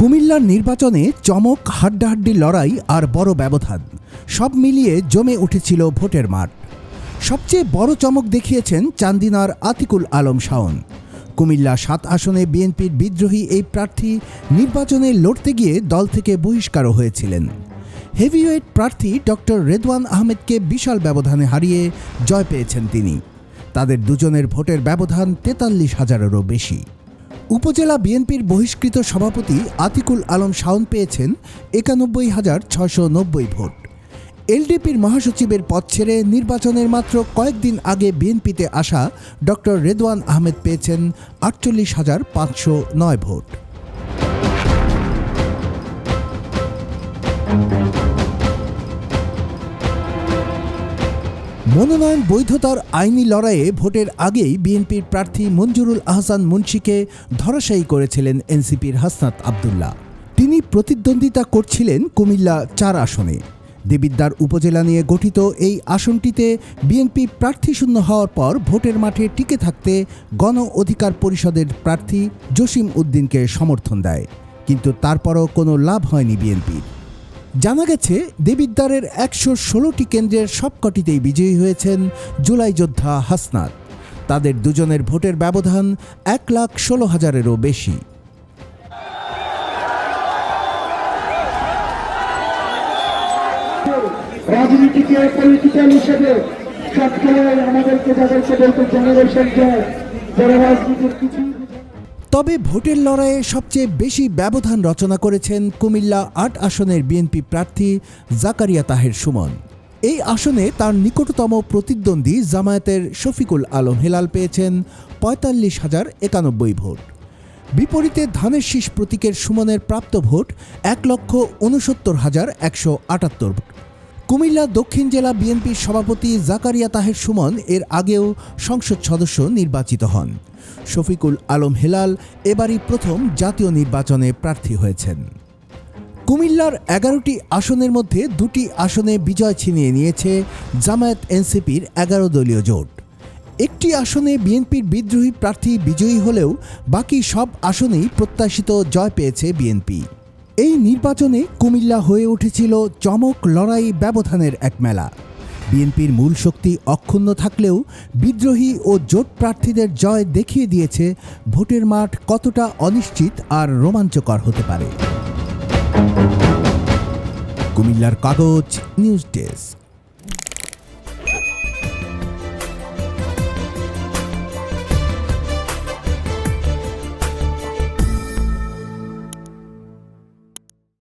কুমিল্লার নির্বাচনে চমক, হাড্ডাহাড্ডি লড়াই আর বড় ব্যবধান সব মিলিয়ে জমে উঠেছিল ভোটের মাঠ। সবচেয়ে বড় চমক দেখিয়েছেন চান্দিনার আতিকুল আলম শাওন। কুমিল্লা ৭ আসনে বিএনপির বিদ্রোহী এই প্রার্থী নির্বাচনে লড়তে গিয়ে দল থেকে বহিষ্কারও হয়েছিলেন। হেভিওয়েট প্রার্থী ডক্টর রেদওয়ান আহমেদকে বিশাল ব্যবধানে হারিয়ে জয় পেয়েছেন তিনি। তাদের দুজনের ভোটের ব্যবধান ৪৩,০০০-এরও বেশি। উপজেলা বিএনপির বহিষ্কৃত সভাপতি আতিকুল আলম শাওন পেয়েছেন ৯১,৬৯০ ভোট। এলডিপির মহাসচিবের পদ ছেড়ে নির্বাচনের মাত্র কয়েকদিন আগে বিএনপিতে আসা ডক্টর রেদওয়ান আহমেদ পেয়েছেন ৪৮,৫০৯ ভোট। মনোনয়ন বৈধতার আইনি লড়াইয়ে ভোটের আগেই বিএনপির প্রার্থী মঞ্জুরুল আহসান মুন্সীকে ধরাশায়ী করেছিলেন এনসিপির হাসনাত আবদুল্লাহ। তিনি প্রতিদ্বন্দ্বিতা করছিলেন কুমিল্লা ৪ আসনে। দেবিদ্বার উপজেলা নিয়ে গঠিত এই আসনটিতে বিএনপি প্রার্থীশূন্য হওয়ার পর ভোটের মাঠে টিকে থাকতে গণ অধিকার পরিষদের প্রার্থী জসিম উদ্দিনকে সমর্থন দেয়, কিন্তু তারপরও কোনো লাভ হয়নি বিএনপির। জানা গেছে, দেবিদ্বারের ১১৬টি কেন্দ্রের সবকটিতেই বিজয়ী হয়েছেন জুলাই যোদ্ধা হাসনাত। তাদের দুজনের ভোটের ব্যবধান ১,১৬,০০০-এরও বেশি। রাজনীতিকে পলিটিক্যাল হিসেবে সবসময় আমাদেরকে যাদেরকে বলতে জেনারেশন যায় যারা রাজনীতির কিছু। তবে ভোটের লড়াইয়ে সবচেয়ে বেশি ব্যবধান রচনা করেছেন কুমিল্লা ৮ আসনের বিএনপি প্রার্থী জাকারিয়া তাহের সুমন। এই আসনে তার নিকটতম প্রতিদ্বন্দ্বী জামায়াতের শফিকুল আলম হেলাল পেয়েছেন ৪৫,০৯১ ভোট। বিপরীতে ধানের শীষ প্রতীকের সুমনের প্রাপ্ত ভোট ১,৬৯,১৭৮ ভোট। কুমিল্লা দক্ষিণ জেলা বিএনপির সভাপতি জাকারিয়া তাহের সুমন এর আগেও সংসদ সদস্য নির্বাচিত হন। শফিকুল আলম হেলাল এবারই প্রথম জাতীয় নির্বাচনে প্রার্থী হয়েছেন। কুমিল্লার ১১টি আসনের মধ্যে ২টি আসনে বিজয় ছিনিয়ে নিয়েছে জামায়াত এনসিপির ১১ দলীয় জোট। একটি আসনে বিএনপির বিদ্রোহী প্রার্থী বিজয়ী হলেও বাকি সব আসনেই প্রত্যাশিত জয় পেয়েছে বিএনপি। এই নির্বাচনে কুমিল্লা হয়ে উঠেছিল চমক, লড়াই, ব্যবধানের এক মেলা। বিএনপির মূল শক্তি অক্ষুণ্ণ থাকলেও বিদ্রোহী ও জোট প্রার্থীদের জয় দেখিয়ে দিয়েছে ভোটের মাঠ কতটা অনিশ্চিত আর রোমাঞ্চকর হতে পারে। কুমিল্লার কাগজ নিউজ ডেস্ক।